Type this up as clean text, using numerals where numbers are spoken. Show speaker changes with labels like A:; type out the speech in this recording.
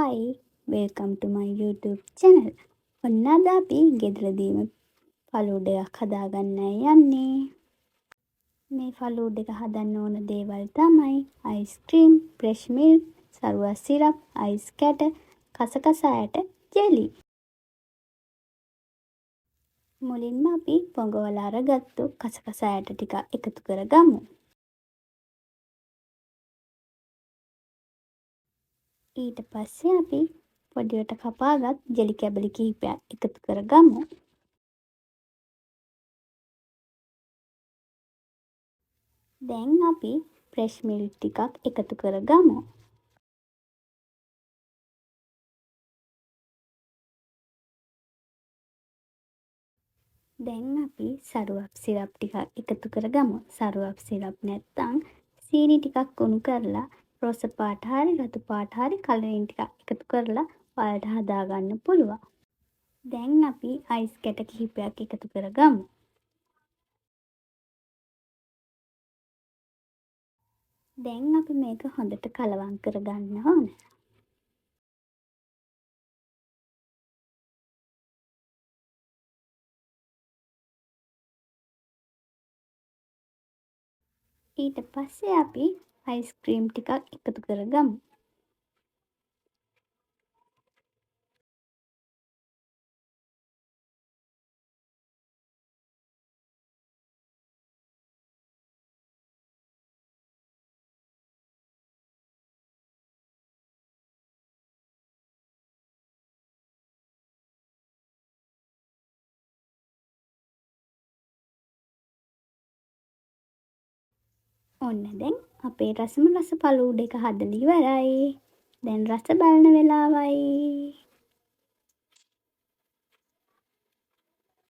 A: Hi, welcome to my YouTube channel. ඔන්න අද අපි ගෙදරදීම ෆලූඩ එකක් හදාගන්නයි යන්නේ. මේ ෆලූඩ එක හදන්න ඕන දේවල් තමයි අයිස්ක්‍රීම්, fresh milk, සරුවත් සිරප්, අයිස් කැට, කසකසා ඇට, ජෙලි. මුලින්ම අපි පොඟවලා අරගත්තු කසකසා ඇට ටික එකතු කරගමු. ඊට පස්සේ අපි පොඩියට කපාගත් ජෙලි කැබලි කිහිපයක් එකතු කරගමු. දැන් අපි ෆ්‍රෙෂ් මිල්ක් ටිකක් එකතු කරගමු. දැන් අපි සරුවක් සිරප් ටිකක් එකතු කරගමු. සරුවක් සිරප් නැත්තම් සීනි ටිකක් උණු කරලා රෝස පාට හරි රතු පාට හරි කලරින් ටිකක් එකතු කරලා ඔයාලට හදාගන්න පුළුවන්. දැන් අපි අයිස් කැට කිහිපයක් එකතු කරගමු. දැන් අපි මේක හොඳට කලවම් කරගන්න ඕන. ඊට පස්සේ අපි අයිස්ක්‍රීම් ටිකක් එකතු කරගමු. ඔන්න දැන් අපේ රසම රස ෆලූඩ එක හදලා ඉවරයි. දැන් රස බලන වෙලාවයි.